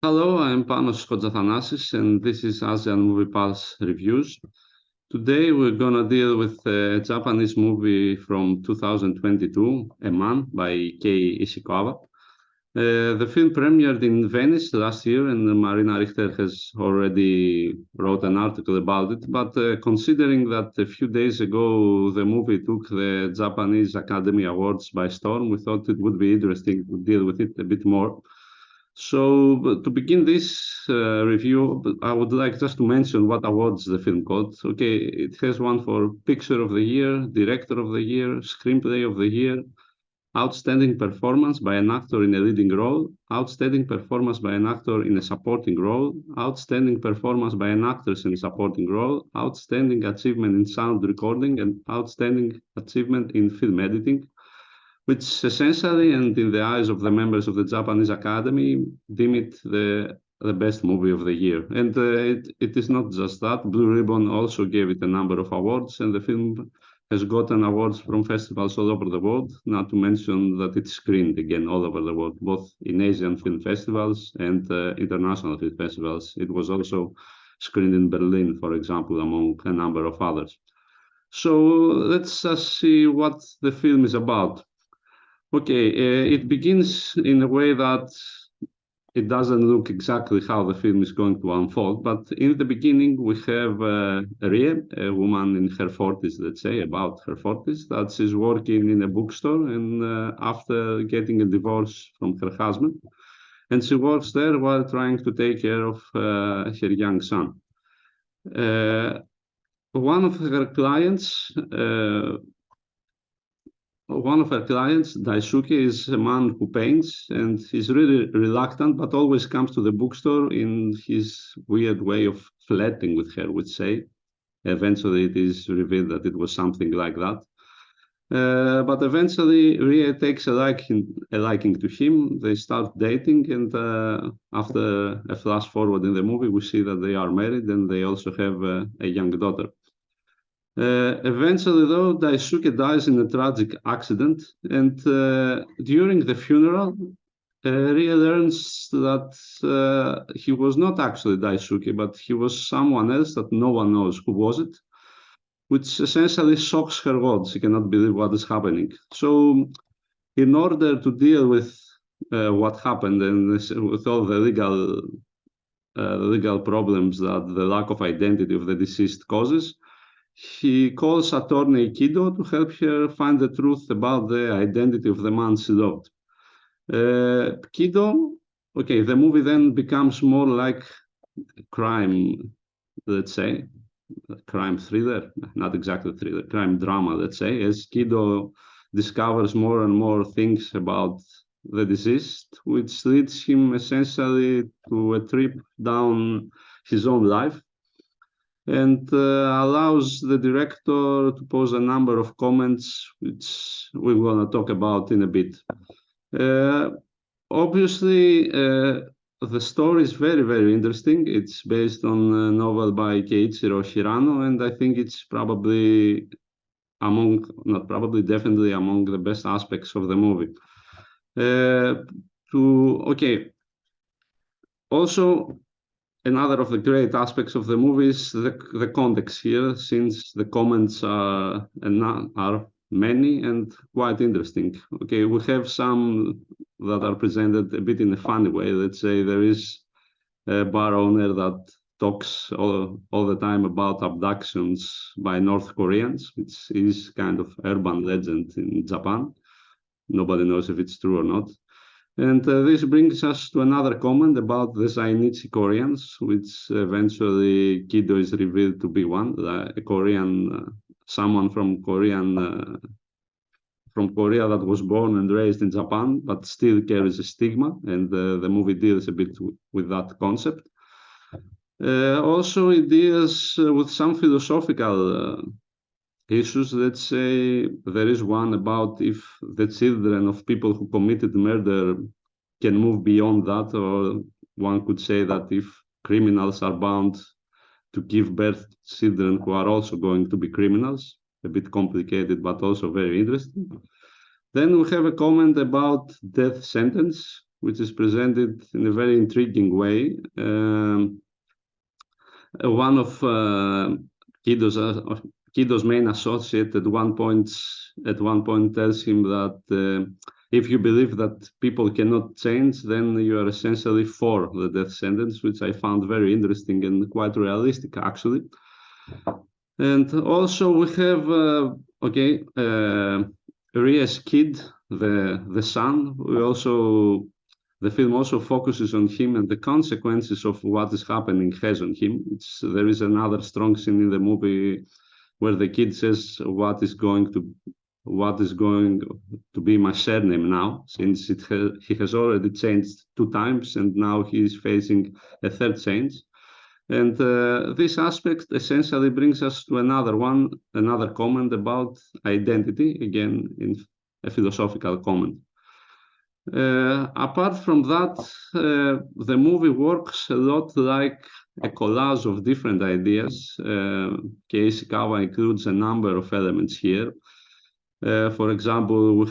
Hello, I'm Panos Kotzathanasis, and this is ASEAN Movie Pulse Reviews. Today we're gonna deal with a Japanese movie from 2022, A Man by Ishikawa. The film premiered in Venice last year, and Marina Richter has already wrote an article about it. But considering that a few days ago the movie took the Japanese Academy Awards by storm, we thought it would be interesting to deal with it a bit more. So to begin this review, I would like just to mention what awards the film got. Okay, it has won for Picture of the Year, Director of the Year, Screenplay of the Year, Outstanding Performance by an Actor in a Leading Role, Outstanding Performance by an Actor in a Supporting Role, Outstanding Performance by an Actress in a Supporting Role, Outstanding Achievement in Sound Recording, and Outstanding Achievement in Film Editing, which essentially, and in the eyes of the members of the Japanese Academy, deem it the best movie of the year. And it is not just that. Blue Ribbon also gave it a number of awards, and the film has gotten awards from festivals all over the world, not to mention that it's screened again all over the world, both in Asian film festivals and international film festivals. It was also screened in Berlin, for example, among a number of others. So let's just see what the film is about. Okay, it begins in a way that it doesn't look exactly how the film is going to unfold, but in the beginning we have Rie, a woman in her 40s, let's say, about her 40s, that she's working in a bookstore and after getting a divorce from her husband, and she works there while trying to take care of her young son. One of her clients, Daisuke, is a man who paints, and he's really reluctant, but always comes to the bookstore in his weird way of flirting with her, would say. Eventually, it is revealed that it was something like that. But eventually, Rie takes a liking to him. They start dating, and after a flash forward in the movie, we see that they are married and they also have a young daughter. Eventually, though, Daisuke dies in a tragic accident, and during the funeral, Rie learns that he was not actually Daisuke, but he was someone else that no one knows who was it, which essentially shocks her world. She cannot believe what is happening. So, in order to deal with what happened and with all the legal problems that the lack of identity of the deceased causes, he calls attorney Kido to help her find the truth about the identity of the man she loved. Kido, okay, the movie then becomes more like crime, let's say, crime thriller, not exactly thriller, crime drama, let's say, as Kido discovers more and more things about the deceased, which leads him essentially to a trip down his own life, and allows the director to pose a number of comments, which we're going to talk about in a bit. Obviously, the story is very, very interesting. It's based on a novel by Keiichiro Hirano, and I think it's probably definitely among the best aspects of the movie. Also, another of the great aspects of the movie is the context here, since the comments are many and quite interesting. Okay, we have some that are presented a bit in a funny way. Let's say there is a bar owner that talks all the time about abductions by North Koreans, which is kind of urban legend in Japan. Nobody knows if it's true or not. And this brings us to another comment about the Zainichi Koreans, which eventually Kido is revealed to be one, a Korean, someone from Korea that was born and raised in Japan, but still carries a stigma, and the movie deals a bit with that concept. Also, it deals with some philosophical issues. Let's say there is one about if the children of people who committed murder can move beyond that, or one could say that if criminals are bound to give birth to children who are also going to be criminals. A bit complicated, but also very interesting. Then we have a comment about death sentence, which is presented in a very intriguing way. One of Kido's main associate at one point tells him that if you believe that people cannot change, then you are essentially for the death sentence, which I found very interesting and quite realistic, actually. And also we have Ria's kid, the son. The film also focuses on him and the consequences of what is happening has on him. There is another strong scene in the movie where the kid says, "What is going to be my surname now?" Since he has already changed 2 times, and now he is facing a third change. And this aspect essentially brings us to another comment about identity, again in a philosophical comment. Apart from that, the movie works a lot like a collage of different ideas. Ishikawa includes a number of elements here. For example, we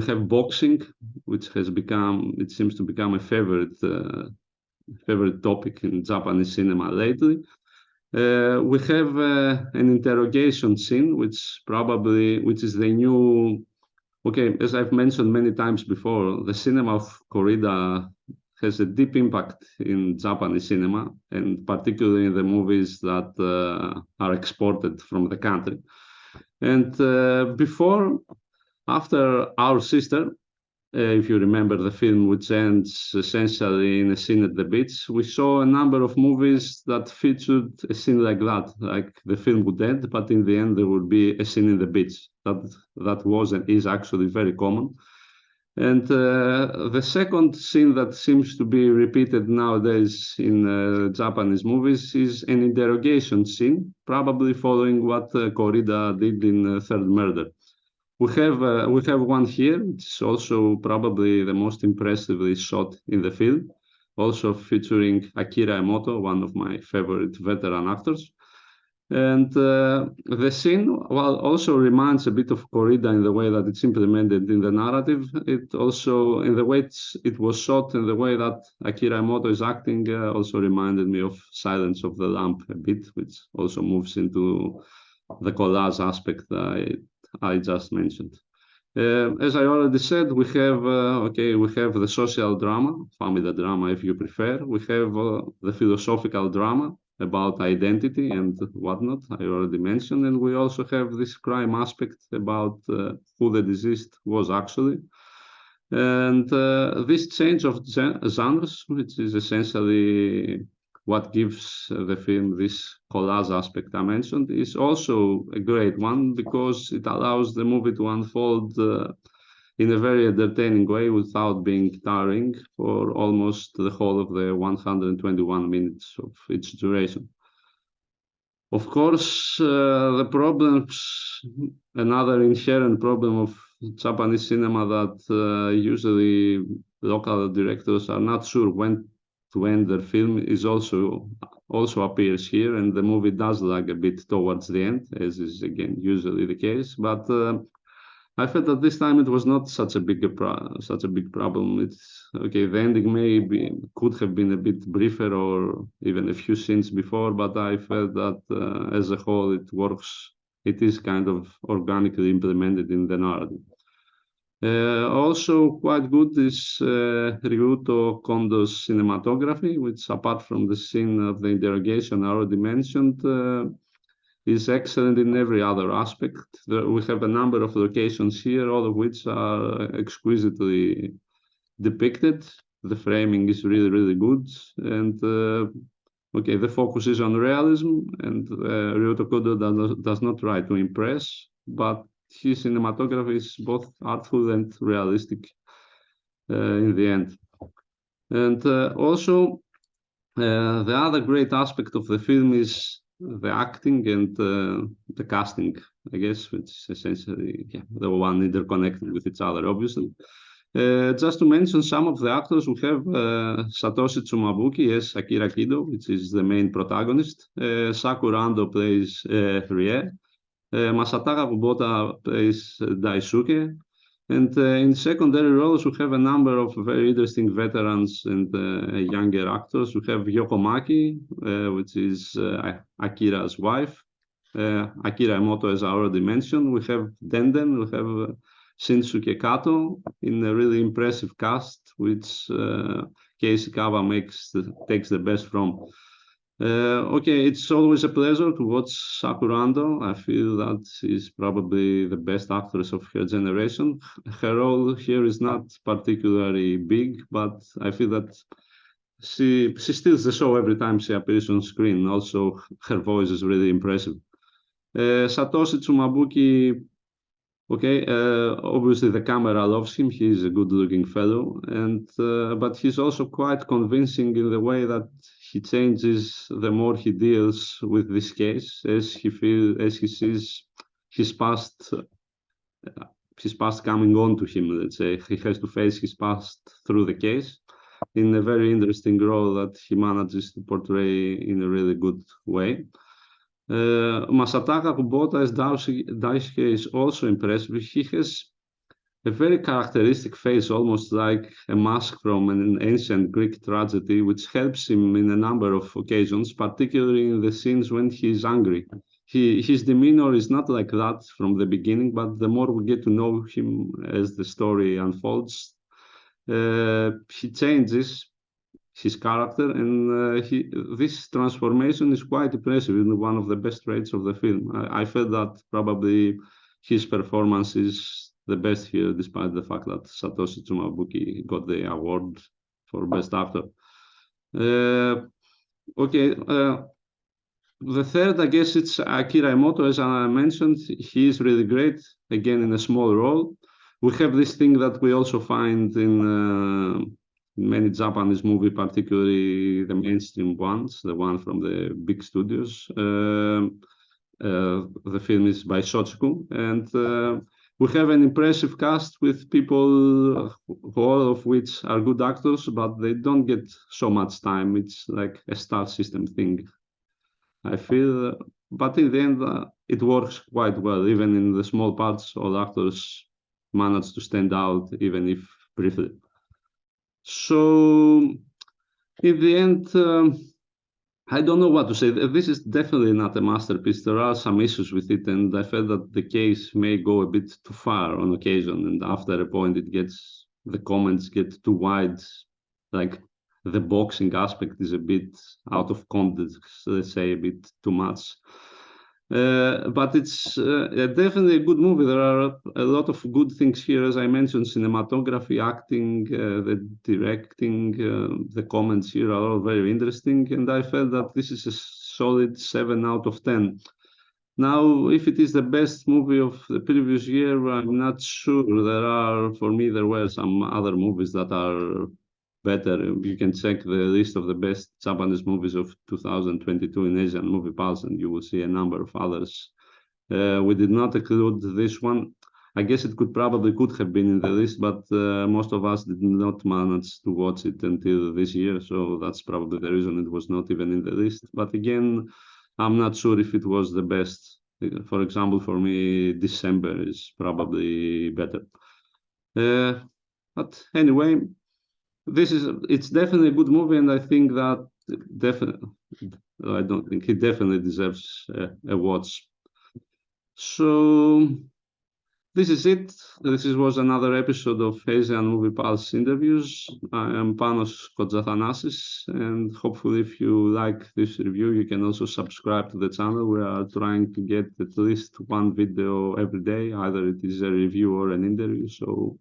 have boxing, which seems to become a favorite topic in Japanese cinema lately. We have an interrogation scene, which is the new. As I've mentioned many times before, the cinema of Korida has a deep impact in Japanese cinema, and particularly in the movies that are exported from the country. And after Our Sister, if you remember the film, which ends essentially in a scene at the beach, we saw a number of movies that featured a scene like that, like the film would end, but in the end there would be a scene in the beach. That was and is actually very common. And the second scene that seems to be repeated nowadays in Japanese movies is an interrogation scene, probably following what Korida did in Third Murder. We have one here, which is also probably the most impressively shot in the film, also featuring Akira Emoto, one of my favorite veteran actors. And the scene, while also reminds a bit of Korida in the way that it's implemented in the narrative, it also, in the way it was shot, in the way that Akira Emoto is acting, also reminded me of Silence of the Lamb a bit, which also moves into the collage aspect that I just mentioned. As I already said, we have the social drama, family drama if you prefer. We have the philosophical drama about identity and whatnot, I already mentioned. And we also have this crime aspect about who the deceased was actually. And this change of genres, which is essentially what gives the film this collage aspect I mentioned, is also a great one because it allows the movie to unfold in a very entertaining way without being tiring for almost the whole of the 121 minutes of its duration. Of course, another inherent problem of Japanese cinema that usually local directors are not sure when to end their film is also appears here, and the movie does lag a bit towards the end, as is again usually the case. But I felt that this time it was not such a big problem. It's okay. The ending could have been a bit briefer or even a few scenes before, but I felt that as a whole it works. It is kind of organically implemented in the narrative. Also quite good is Ryuto Kondo's cinematography, which apart from the scene of the interrogation I already mentioned, is excellent in every other aspect. We have a number of locations here, all of which are exquisitely depicted. The framing is really, really good. And the focus is on realism, and Ryuto Kondo does not try to impress, but his cinematography is both artful and realistic in the end. And also, the other great aspect of the film is the acting and the casting, I guess, which is essentially the one interconnected with each other, obviously. Just to mention some of the actors, we have Satoshi Tsumabuki as Akira Kido, which is the main protagonist. Sakura Ando plays Rie. Masataka Kubota plays Daisuke. And in secondary roles, we have a number of very interesting veterans and younger actors. We have Yoko Maki, which is Akira's wife. Akira Emoto, as I already mentioned. We have Denden, we have Shinsuke Kato in a really impressive cast, which Ishikawa takes the best from. Okay, it's always a pleasure to watch Sakurando. I feel that she's probably the best actress of her generation. Her role here is not particularly big, but I feel that she steals the show every time she appears on screen. Also, her voice is really impressive. Satoshi Tsumabuki, okay, obviously the camera loves him. He's a good-looking fellow, and but he's also quite convincing in the way that he changes the more he deals with this case, as he sees his past, his past coming on to him. Let's say he has to face his past through the case in a very interesting role that he manages to portray in a really good way. Masataka Kubota as Daisuke is also impressive. He has a very characteristic face, almost like a mask from an ancient Greek tragedy, which helps him in a number of occasions, particularly in the scenes when he is angry. His demeanor is not like that from the beginning, but the more we get to know him as the story unfolds, he changes his character, and this transformation is quite impressive and one of the best traits of the film. I felt that probably his performance is the best here, despite the fact that Satoshi Tsumabuki got the award for Best Actor. Okay, the third, I guess it's Akira Emoto, as I mentioned. He is really great, again, in a small role. We have this thing that we also find in many Japanese movies, particularly the mainstream ones, the one from the big studios. The film is by Shochiku, and we have an impressive cast with people, all of which are good actors, but they don't get so much time. It's like a star system thing, I feel. But in the end, it works quite well. Even in the small parts, all actors manage to stand out, even if briefly. So, in the end, I don't know what to say. This is definitely not a masterpiece. There are some issues with it, and I felt that the case may go a bit too far on occasion. And after a point, the comments get too wide. Like the boxing aspect is a bit out of context, let's say a bit too much. But it's definitely a good movie. There are a lot of good things here, as I mentioned: cinematography, acting, the directing, the comments here are all very interesting. And I felt that this is a solid 7 out of 10. Now, if it is the best movie of the previous year, I'm not sure. For me, there were some other movies that are better. You can check the list of the best Japanese movies of 2022 in Asian Movie Pulse, and you will see a number of others. We did not include this one. I guess it could have been in the list, but most of us did not manage to watch it until this year, so that's probably the reason it was not even in the list. But again, I'm not sure if it was the best. For example, for me, December is probably better. But anyway, it's definitely a good movie, and I think that I don't think he definitely deserves a watch. So this is it. This was another episode of Asian Movie Pulse interviews. I am Panos Kotzathanassis, and hopefully if you like this review, you can also subscribe to the channel. We are trying to get at least one video every day, either it is a review or an interview. So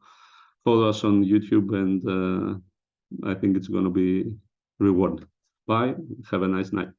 follow us on YouTube, and I think it's going to be rewarding. Bye. Have a nice night.